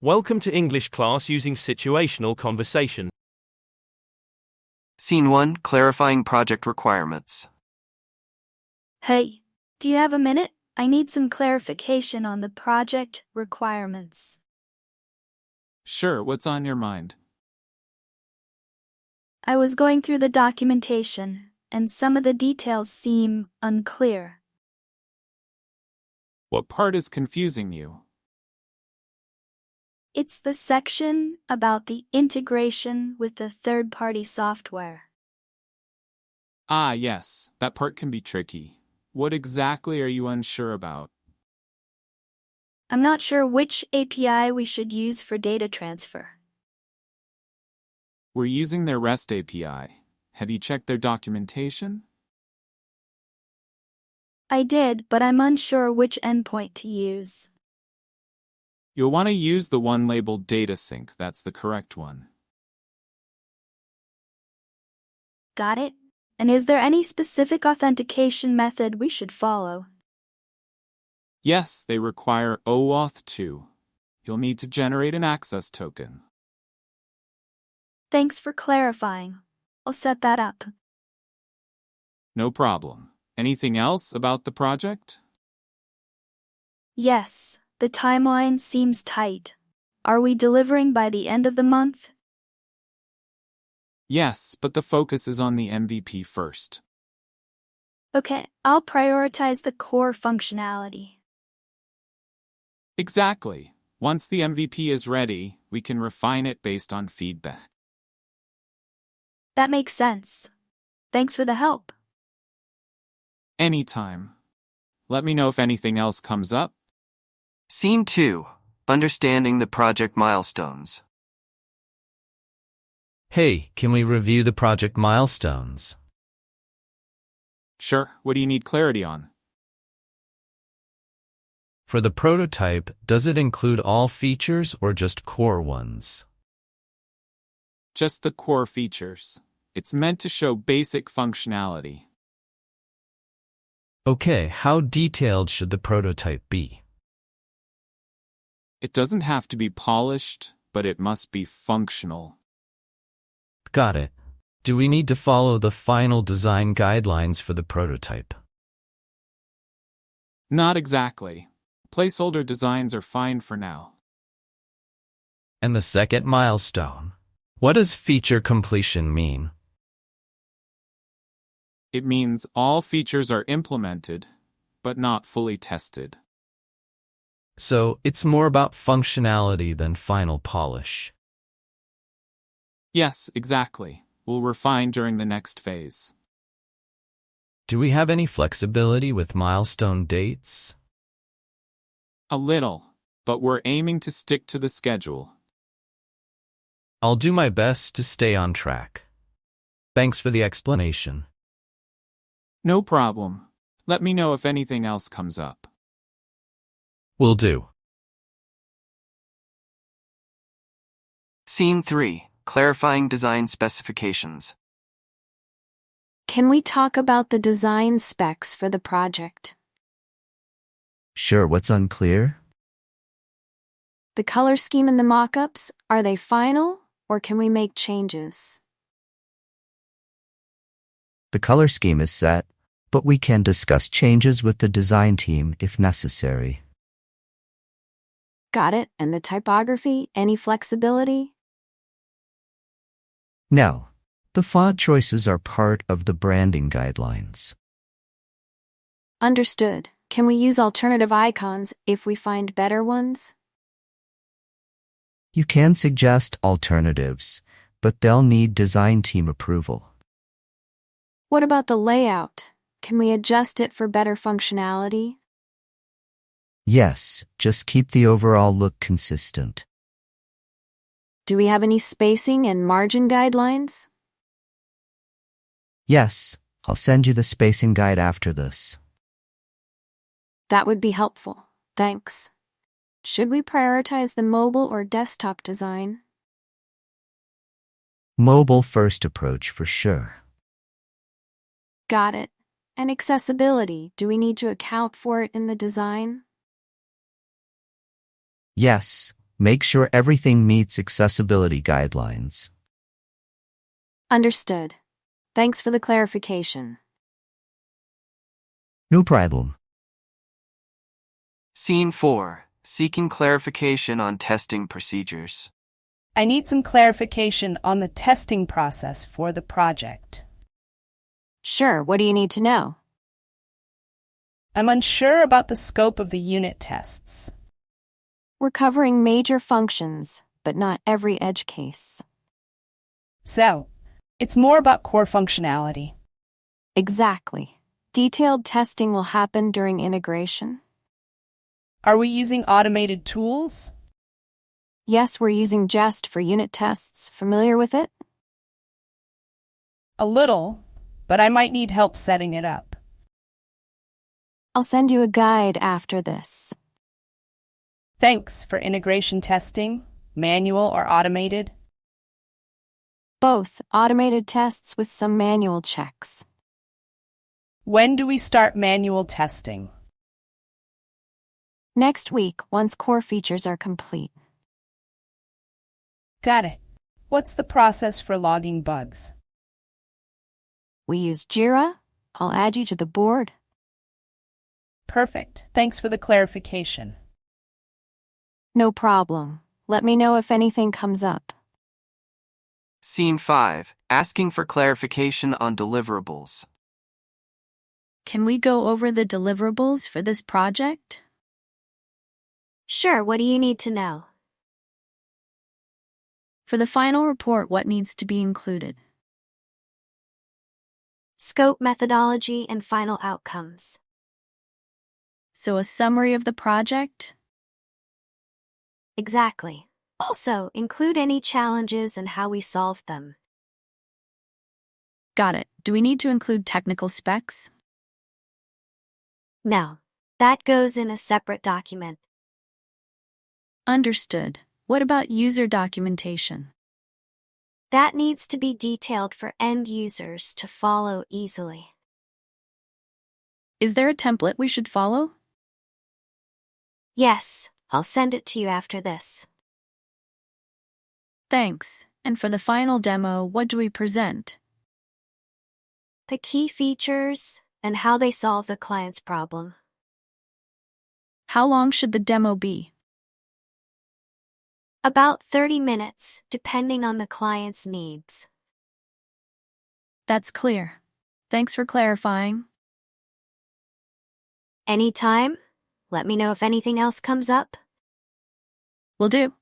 Welcome to English class using situational conversation. Scene 1, Clarifying Project Requirements. Hey, do you have a minute? I need some clarification on the project requirements. Sure, what's on your mind? I was going through the documentation, and some of the details seem unclear. What part is confusing you? It's the section about the integration with the third-party software. Ah, yes, that part can be tricky. What exactly are you unsure about? I'm not sure which API we should use for data transfer. We're using their REST API. Have you checked their documentation? I did, but I'm unsure which endpoint to use. You'll want to use the one labeled DataSync. That's the correct one. Got it? And is there any specific authentication method we should follow? Yes, they require OAuth 2. You'll need to generate an access token. Thanks for clarifying. I'll set that up. No problem. Anything else about the project? Yes, the timeline seems tight. Are we delivering by the end of the month? Yes, but the focus is on the MVP first. Okay, I'll prioritize the core functionality. Exactly. Once the MVP is ready, we can refine it based on feedback. That makes sense. Thanks for the help. Anytime. Let me know if anything else comes up. Scene 2, Understanding the Project Milestones. Hey, can we review the project milestones? Sure, what do you need clarity on? For the prototype, does it include all features or just core ones? Just the core features. It's meant to show basic functionality. Okay, how detailed should the prototype be? It doesn't have to be polished, but it must be functional. Got it. Do we need to follow the final design guidelines for the prototype? Not exactly. Placeholder designs are fine for now. And the second milestone? What does feature completion mean? It means all features are implemented, but not fully tested. So, it's more about functionality than final polish. Yes, exactly. We'll refine during the next phase. Do we have any flexibility with milestone dates? A little, but we're aiming to stick to the schedule. I'll do my best to stay on track. Thanks for the explanation. No problem. Let me know if anything else comes up. Will do. Scene 3, Clarifying Design Specifications. Can we talk about the design specs for the project? Sure, what's unclear? The color scheme and the mock-ups, are they final, or can we make changes? The color scheme is set, but we can discuss changes with the design team if necessary. Got it. And the typography, any flexibility? No, the font choices are part of the branding guidelines. Understood. Can we use alternative icons if we find better ones? You can suggest alternatives, but they'll need design team approval. What about the layout? Can we adjust it for better functionality? Yes, just keep the overall look consistent. Do we have any spacing and margin guidelines? Yes, I'll send you the spacing guide after this. That would be helpful. Thanks. Should we prioritize the mobile or desktop design? Mobile first approach for sure. Got it. And accessibility, do we need to account for it in the design? Yes, Make sure everything meets accessibility guidelines. Understood. Thanks for the clarification. No problem. Scene 4. Seeking clarification on testing procedures. I need some clarification on the testing process for the project. Sure, what do you need to know? I'm unsure about the scope of the unit tests. We're covering major functions, but not every edge case. So, it's more about core functionality. Exactly. Detailed testing will happen during integration. Are we using automated tools? Yes, we're using Jest for unit tests. Familiar with it? A little, but I might need help setting it up. I'll send you a guide after this. Thanks for integration testing, manual or automated. Both automated tests with some manual checks. When do we start manual testing? Next week, once core features are complete. Got it. What's the process for logging bugs? We use Jira. I'll add you to the board. Perfect. Thanks for the clarification. No problem. Let me know if anything comes up. Scene 5. Asking for clarification on deliverables. Can we go over the deliverables for this project? Sure, what do you need to know? For the final report, what needs to be included? Scope, methodology, and final outcomes. So a summary of the project? Exactly. Also, include any challenges and how we solved them. Got it. Do we need to include technical specs? No, that goes in a separate document. Understood. What about user documentation? That needs to be detailed for end users to follow easily. Is there a template we should follow? Yes, I'll send it to you after this. Thanks. And for the final demo, what do we present? The key features and how they solve the client's problem. How long should the demo be? About 30 minutes, depending on the client's needs. That's clear. Thanks for clarifying. Anytime, let me know if anything else comes up. Will do.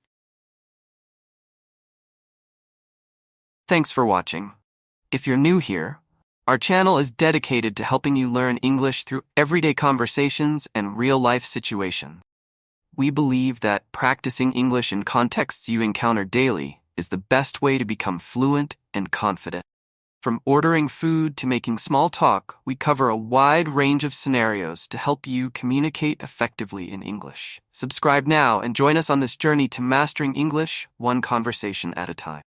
Thanks for watching. If you're new here, our channel is dedicated to helping you learn English through everyday conversations and real-life situations. We believe that practicing English in contexts you encounter daily is the best way to become fluent and confident. From ordering food to making small talk, we cover a wide range of scenarios to help you communicate effectively in English. Subscribe now and join us on this journey to mastering English, one conversation at a time.